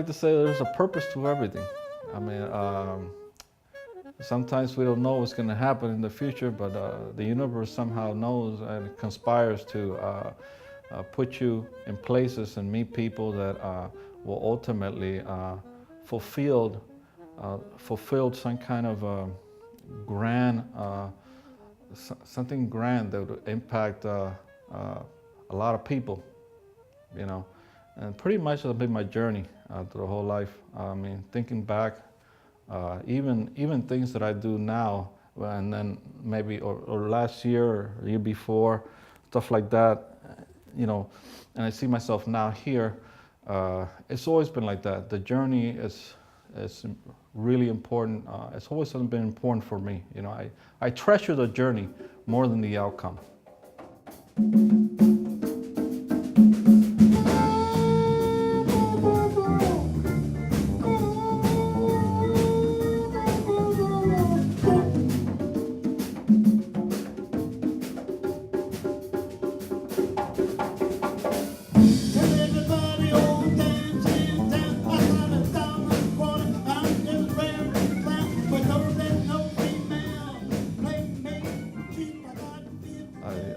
like to say there's a purpose to everything. I mean, sometimes we don't know what's going to happen in the future, but the universe somehow knows and conspires to put you in places and meet people that will ultimately fulfill some kind of grand, something grand that would impact a lot of people, you know. And pretty much that's been my journey through the whole life. I mean, thinking back, even things that I do now, and then maybe or last year or year before, stuff like that, you know, and I see myself now here. It's always been like that. The journey is really important. It's always been important for me. You know, I treasure the journey more than the outcome.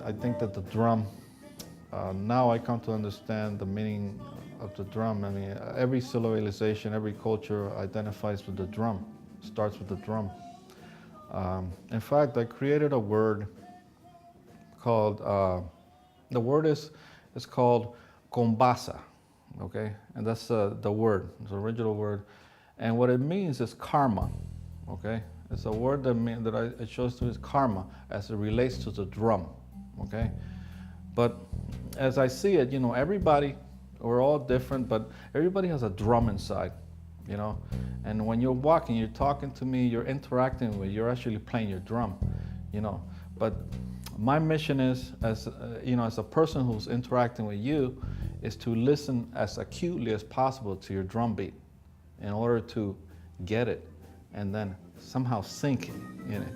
I think that the drum, now I come to understand the meaning of the drum. I mean, every civilization, every culture identifies with the drum, starts with the drum. In fact, I created a word called, the word is called kombasa, okay? And that's the word, it's the original word. And what it means is karma, okay? It's a word that it shows to is karma as it relates to the drum. Okay, but as I see it, you know, we're all different, but everybody has a drum inside, you know. And when you're walking, you're talking to me, you're interacting with, you're actually playing your drum, you know. But my mission is, as you know, as a person who's interacting with you, is to listen as acutely as possible to your drum beat, in order to get it, and then somehow sink in it.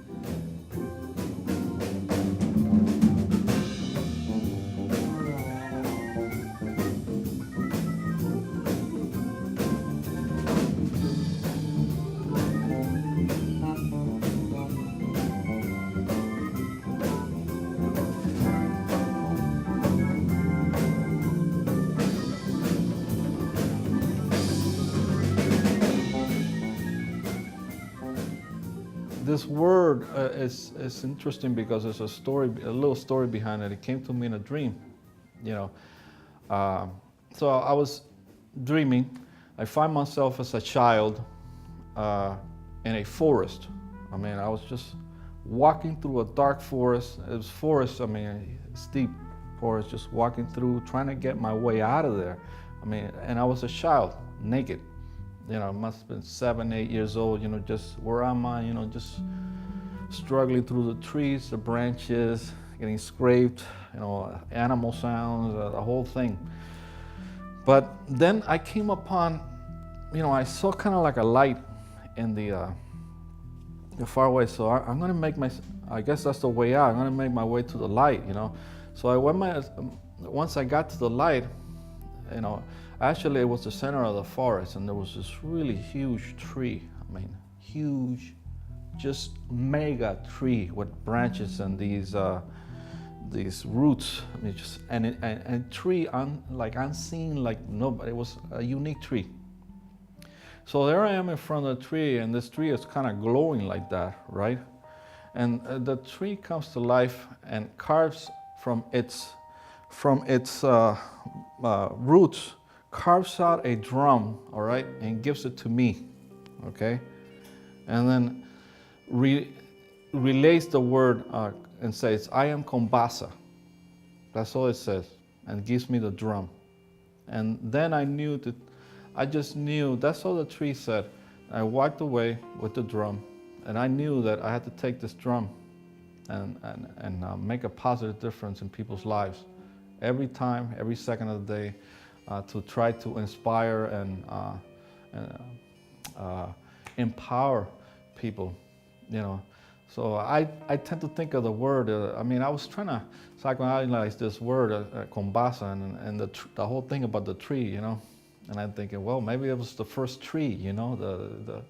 This word is interesting because there's a little story behind it. It came to me in a dream, you know. So I was dreaming. I find myself as a child in a forest. I mean, I was just walking through a dark forest. It was forest, I mean, steep forest, just walking through, trying to get my way out of there. I mean, and I was a child, naked. You know, I must have been 7, 8 years old, you know, just where am I, you know, just struggling through the trees, the branches, getting scraped, you know, animal sounds, the whole thing. But then I came upon, you know, I saw kind of like a light in the far away. So I'm gonna I guess that's the way out. I'm gonna make my way to the light, you know. So once I got to the light, you know, actually, it was the center of the forest, and there was this really huge tree. I mean, huge, just mega tree with branches and these roots. I mean, just and tree like unseen, like nobody. It was a unique tree. So there I am in front of the tree, and this tree is kind of glowing like that, right? And the tree comes to life and carves from its roots. Carves out a drum, all right, and gives it to me, okay? And then relays the word and says, I am kombasa. That's all it says, and gives me the drum. And then I just knew, that's all the tree said. I walked away with the drum, and I knew that I had to take this drum and make a positive difference in people's lives. Every time, every second of the day, to try to inspire and empower people, you know. So I tend to think of the word, I mean, I was trying to psychoanalyze this word, kombasa, and the whole thing about the tree, you know. And I'm thinking, well, maybe it was the first tree, you know,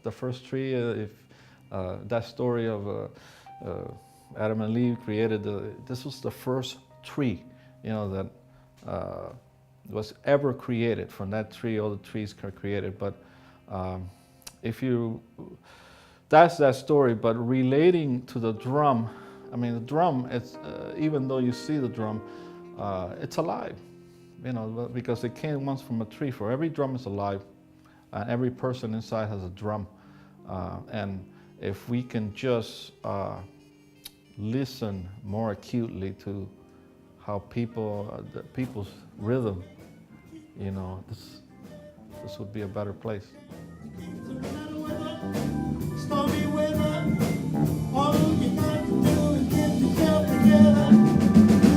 the first tree. If that story of Adam and Eve created this was the first tree, you know, that was ever created. From that tree, all the trees are created. But if you, that's that story. But relating to the drum, I mean, the drum, it's even though you see the drum, it's alive, you know, because it came once from a tree. For every drum is alive, and every person inside has a drum. And if we can just listen more acutely to how people's rhythm, you know, this would be a better place. Stormy weather, all you got to do is get yourself together.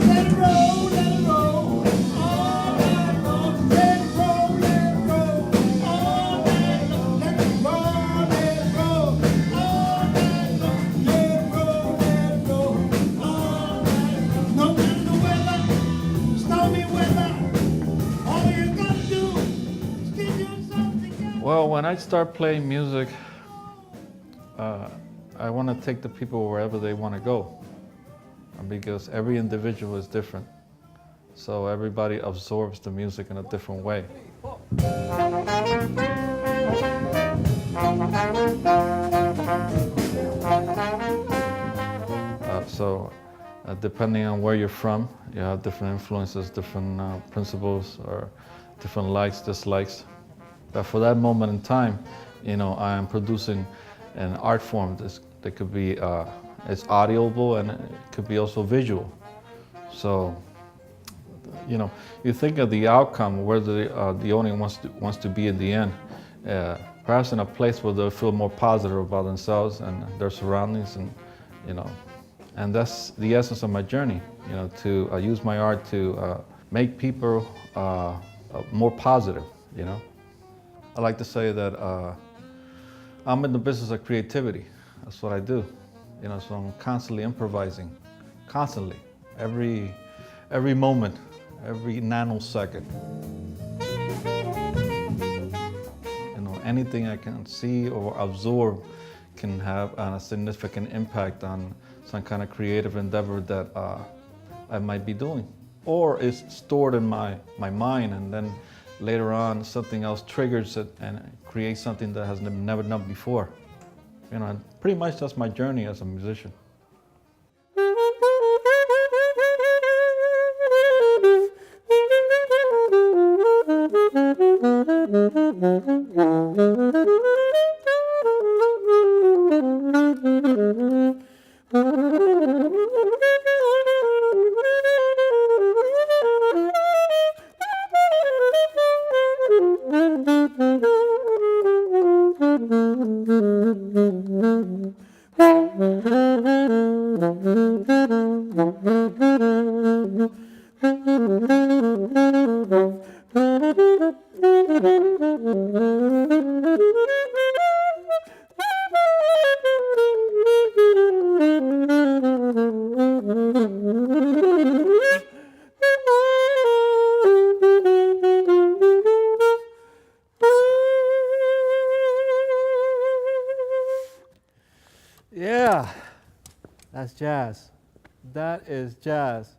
Let it roll, all night long. Let it roll, all night long. Let it roll, all night long. Let it roll, all night long. No matter the weather, stormy weather, all you got to do is get yourself together. Well, when I start playing music, I want to take the people wherever they want to go, because every individual is different. So everybody absorbs the music in a different way. Depending on where you're from, you have different influences, different principles, or different likes, dislikes. But for that moment in time, you know, I am producing an art form that could be, it's audible and it could be also visual. So, you know, you think of the outcome, where the audience wants to be in the end. Perhaps in a place where they'll feel more positive about themselves and their surroundings, and you know, and that's the essence of my journey. You know, to use my art to make people more positive. You know, I like to say that I'm in the business of creativity. That's what I do. You know, so I'm constantly improvising, constantly, every moment, every nanosecond. You know, anything I can see or absorb can have a significant impact on some kind of creative endeavor that I might be doing, or is stored in my mind, and then later on something else triggers it and creates something that has never done before. You know, and pretty much that's my journey as a musician. Yeah, that's jazz. That is jazz.